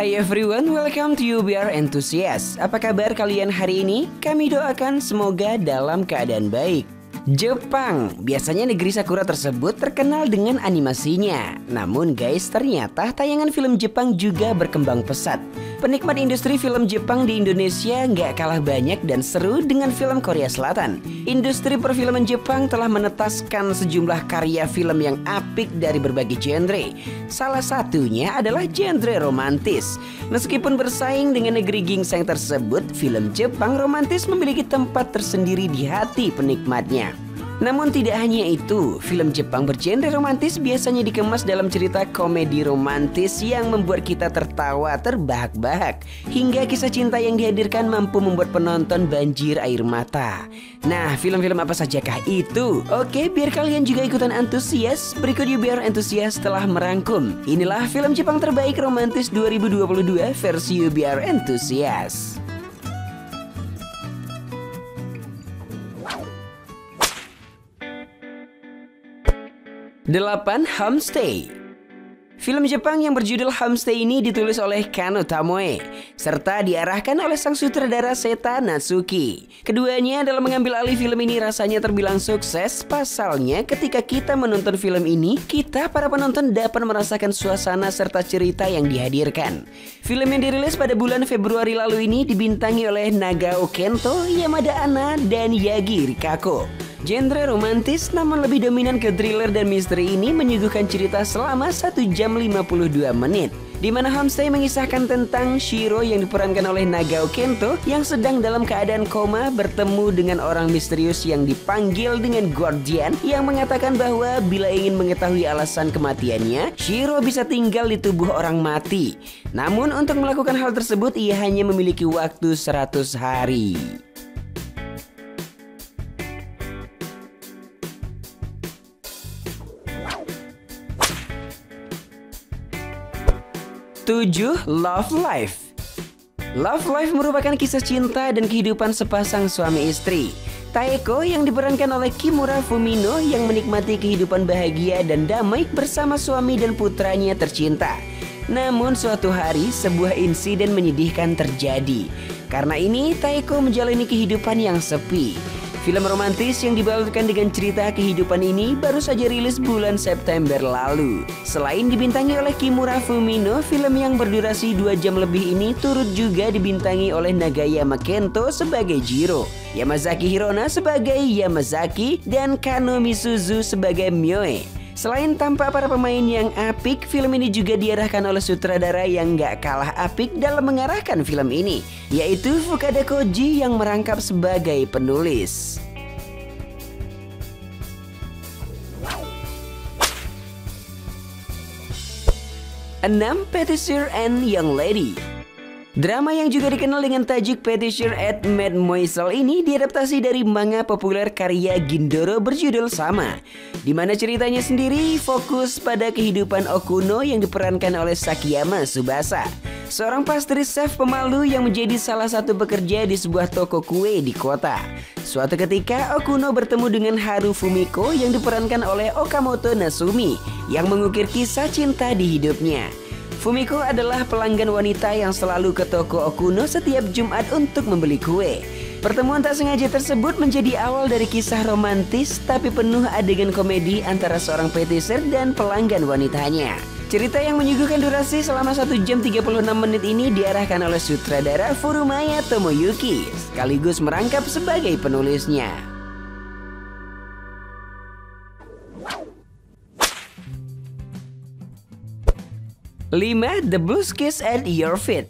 Hai everyone, welcome to UBR Enthusiast. Apa kabar kalian hari ini? Kami doakan semoga dalam keadaan baik. Jepang, biasanya negeri Sakura tersebut terkenal dengan animasinya. Namun guys, ternyata tayangan film Jepang juga berkembang pesat. Penikmat industri film Jepang di Indonesia nggak kalah banyak dan seru dengan film Korea Selatan. Industri perfilman Jepang telah menetaskan sejumlah karya film yang apik dari berbagai genre. Salah satunya adalah genre romantis. Meskipun bersaing dengan negeri gingseng tersebut, film Jepang romantis memiliki tempat tersendiri di hati penikmatnya. Namun tidak hanya itu, film Jepang bergenre romantis biasanya dikemas dalam cerita komedi romantis yang membuat kita tertawa terbahak-bahak. Hingga kisah cinta yang dihadirkan mampu membuat penonton banjir air mata. Nah, film-film apa sajakah itu? Oke, biar kalian juga ikutan antusias, berikut UBR Enthusiast telah merangkum. Inilah film Jepang terbaik romantis 2022 versi UBR Enthusiast. 8. Homestay. Film Jepang yang berjudul Homestay ini ditulis oleh Kano Tamoe serta diarahkan oleh sang sutradara Seta Natsuki. Keduanya dalam mengambil alih film ini rasanya terbilang sukses. Pasalnya ketika kita menonton film ini, kita para penonton dapat merasakan suasana serta cerita yang dihadirkan. Film yang dirilis pada bulan Februari lalu ini dibintangi oleh Nagao Kento, Yamada Anna, dan Yagi Rikako. Genre romantis namun lebih dominan ke thriller dan misteri ini menyuguhkan cerita selama 1 jam 52 menit. Di mana Homestay mengisahkan tentang Shiro yang diperankan oleh Nagao Kento yang sedang dalam keadaan koma bertemu dengan orang misterius yang dipanggil dengan Guardian yang mengatakan bahwa bila ingin mengetahui alasan kematiannya, Shiro bisa tinggal di tubuh orang mati. Namun untuk melakukan hal tersebut ia hanya memiliki waktu 100 hari. Tujuh, Love Life. Love Life merupakan kisah cinta dan kehidupan sepasang suami istri. Taeko yang diperankan oleh Kimura Fumino yang menikmati kehidupan bahagia dan damai bersama suami dan putranya tercinta. Namun suatu hari sebuah insiden menyedihkan terjadi. Karena ini Taeko menjalani kehidupan yang sepi. Film romantis yang dibautkan dengan cerita kehidupan ini baru saja rilis bulan September lalu. Selain dibintangi oleh Kimura Fumino, film yang berdurasi 2 jam lebih ini turut juga dibintangi oleh Nagayama Kento sebagai Jiro, Yamazaki Hirona sebagai Yamazaki, dan Kano Misuzu sebagai Mioe. Selain tampak para pemain yang apik, film ini juga diarahkan oleh sutradara yang gak kalah apik dalam mengarahkan film ini, yaitu Fukada Koji yang merangkap sebagai penulis. 6. Petticher and Young Lady. Drama yang juga dikenal dengan tajuk Petticher at Mademoiselle ini diadaptasi dari manga populer karya Gindoro berjudul sama, di mana ceritanya sendiri fokus pada kehidupan Okuno yang diperankan oleh Sakiyama Tsubasa, seorang pastry chef pemalu yang menjadi salah satu pekerja di sebuah toko kue di kota. Suatu ketika Okuno bertemu dengan Haru Fumiko yang diperankan oleh Okamoto Nasumi yang mengukir kisah cinta di hidupnya. Fumiko adalah pelanggan wanita yang selalu ke toko Okuno setiap Jumat untuk membeli kue. Pertemuan tak sengaja tersebut menjadi awal dari kisah romantis tapi penuh adegan komedi antara seorang petiser dan pelanggan wanitanya. Cerita yang menyuguhkan durasi selama 1 jam 36 menit ini diarahkan oleh sutradara Furumaya Tomoyuki, sekaligus merangkap sebagai penulisnya. 5. The Blues Kiss at Your Feet.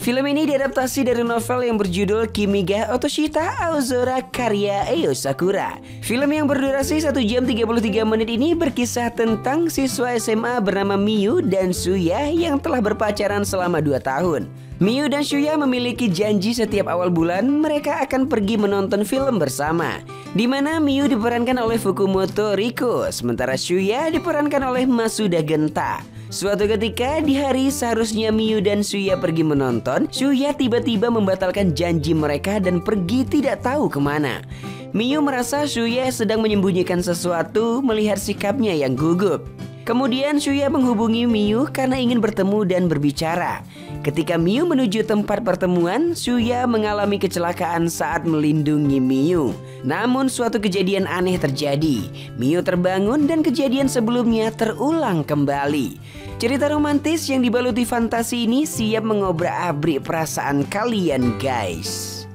Film ini diadaptasi dari novel yang berjudul Kimi ga Otoshita Aozora karya Eo Sakura. Film yang berdurasi 1 jam 33 menit ini berkisah tentang siswa SMA bernama Miyu dan Shuya yang telah berpacaran selama 2 tahun. Miyu dan Shuya memiliki janji setiap awal bulan mereka akan pergi menonton film bersama, di mana Miyu diperankan oleh Fukumoto Riko, sementara Shuya diperankan oleh Masuda Genta. Suatu ketika di hari seharusnya Miyu dan Shuya pergi menonton, Shuya tiba-tiba membatalkan janji mereka dan pergi tidak tahu kemana. Miyu merasa Shuya sedang menyembunyikan sesuatu melihat sikapnya yang gugup. Kemudian Shuya menghubungi Miyu karena ingin bertemu dan berbicara. Ketika Miu menuju tempat pertemuan, Shuya mengalami kecelakaan saat melindungi Miu. Namun suatu kejadian aneh terjadi. Miu terbangun dan kejadian sebelumnya terulang kembali. Cerita romantis yang dibaluti fantasi ini siap mengobrak-abrik perasaan kalian, guys.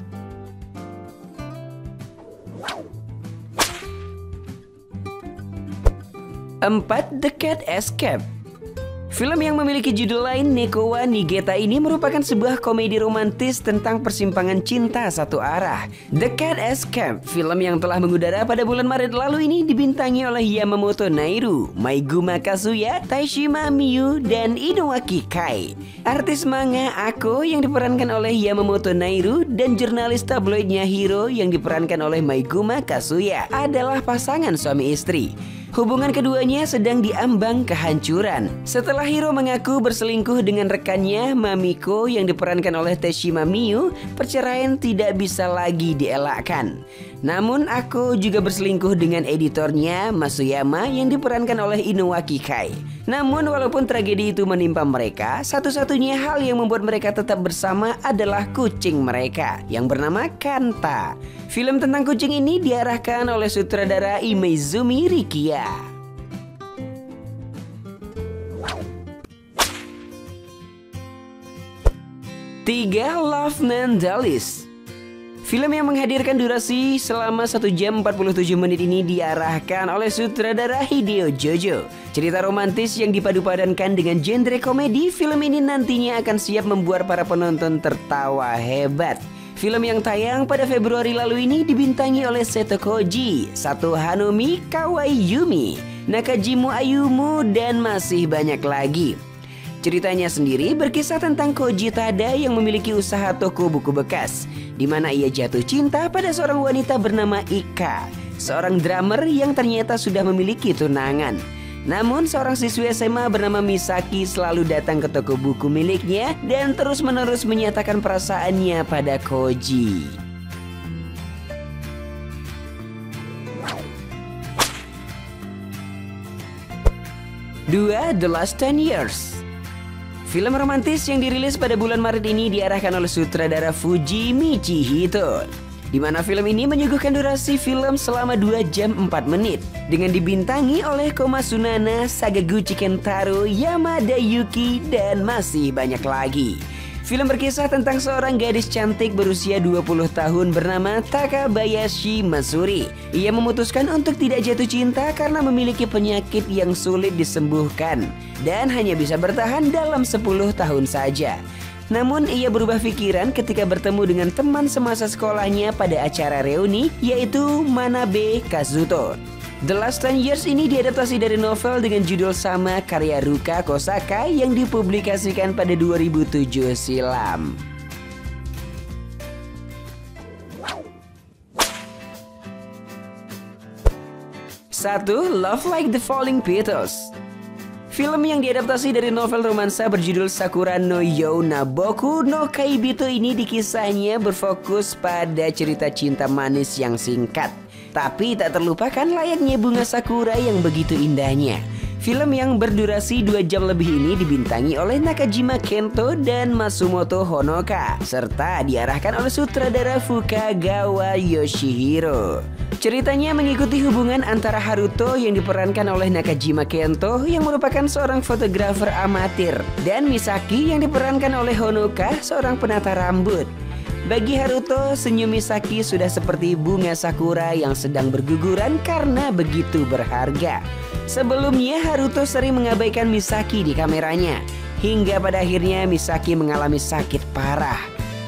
4. The Cat Escape. Film yang memiliki judul lain Neko wa Nigeta ini merupakan sebuah komedi romantis tentang persimpangan cinta satu arah. The Cat Escape, film yang telah mengudara pada bulan Maret lalu ini dibintangi oleh Yamamoto Nairu, Maiguma Kazuya, Taishima Miyu, dan Inouaki Kai. Artis manga Ako yang diperankan oleh Yamamoto Nairu dan jurnalis tabloidnya Hiro yang diperankan oleh Maiguma Kazuya adalah pasangan suami istri. Hubungan keduanya sedang diambang kehancuran. Setelah Hiro mengaku berselingkuh dengan rekannya Mamiko yang diperankan oleh Taishima Miyu, perceraian tidak bisa lagi dielakkan. Namun Ako juga berselingkuh dengan editornya Masuyama yang diperankan oleh Inouaki Kai. Namun walaupun tragedi itu menimpa mereka, satu-satunya hal yang membuat mereka tetap bersama adalah kucing mereka yang bernama Kanta. Film tentang kucing ini diarahkan oleh sutradara Imaizumi Rikiya. 3. Love Nandalis. Film yang menghadirkan durasi selama 1 jam 47 menit ini diarahkan oleh sutradara Hideo Jojo. Cerita romantis yang dipadu-padankan dengan genre komedi, film ini nantinya akan siap membuat para penonton tertawa hebat. Film yang tayang pada Februari lalu ini dibintangi oleh Seto Koji, Sato Hanomi, Kawai Yumi, Nakajimu Ayumu, dan masih banyak lagi. Ceritanya sendiri berkisah tentang Koji Tada yang memiliki usaha toko buku bekas, di mana ia jatuh cinta pada seorang wanita bernama Ika, seorang drummer yang ternyata sudah memiliki tunangan. Namun seorang siswi SMA bernama Misaki selalu datang ke toko buku miliknya dan terus-menerus menyatakan perasaannya pada Koji. 2. The Last 10 Years. Film romantis yang dirilis pada bulan Maret ini diarahkan oleh sutradara Fuji Michihito, di mana film ini menyuguhkan durasi film selama 2 jam 4 menit dengan dibintangi oleh Koma Sunana, Sakaguchi Kentaro, Yamada Yuki, dan masih banyak lagi. Film berkisah tentang seorang gadis cantik berusia 20 tahun bernama Takabayashi Masuri. Ia memutuskan untuk tidak jatuh cinta karena memiliki penyakit yang sulit disembuhkan dan hanya bisa bertahan dalam 10 tahun saja. Namun ia berubah pikiran ketika bertemu dengan teman semasa sekolahnya pada acara reuni, yaitu Manabe Kazuto. The Last 10 Years ini diadaptasi dari novel dengan judul sama karya Ruka Kosaka yang dipublikasikan pada 2007 silam. 1. Love Like the Falling Petals. Film yang diadaptasi dari novel romansa berjudul Sakura no You Naboku no Kaibito ini dikisahnya berfokus pada cerita cinta manis yang singkat, tapi tak terlupakan layaknya bunga sakura yang begitu indahnya. Film yang berdurasi 2 jam lebih ini dibintangi oleh Nakajima Kento dan Masumoto Honoka, serta diarahkan oleh sutradara Fukagawa Yoshihiro. Ceritanya mengikuti hubungan antara Haruto yang diperankan oleh Nakajima Kento yang merupakan seorang fotografer amatir, dan Misaki yang diperankan oleh Honoka, seorang penata rambut. Bagi Haruto, senyum Misaki sudah seperti bunga sakura yang sedang berguguran karena begitu berharga. Sebelumnya Haruto sering mengabaikan Misaki di kameranya, hingga pada akhirnya Misaki mengalami sakit parah.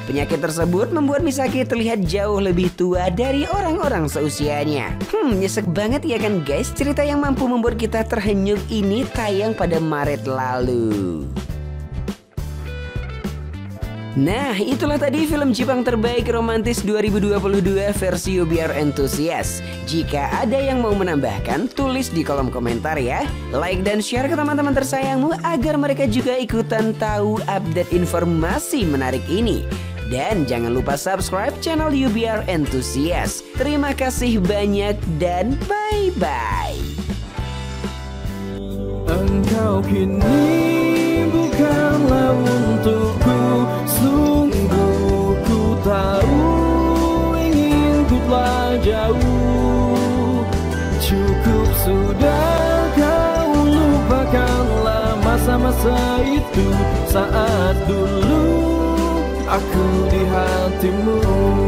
Penyakit tersebut membuat Misaki terlihat jauh lebih tua dari orang-orang seusianya. Nyesek banget ya kan guys, cerita yang mampu membuat kita terhenyuk ini tayang pada Maret lalu. Nah, itulah tadi film Jepang terbaik romantis 2022 versi UBR Enthusiast. Jika ada yang mau menambahkan, tulis di kolom komentar ya. Like dan share ke teman-teman tersayangmu agar mereka juga ikutan tahu update informasi menarik ini. Dan jangan lupa subscribe channel UBR Enthusiast. Terima kasih banyak dan bye-bye. Engkau kini bukanlah untukku. jauh. Cukup sudah, kau lupakanlah masa-masa itu, saat dulu aku di hatimu.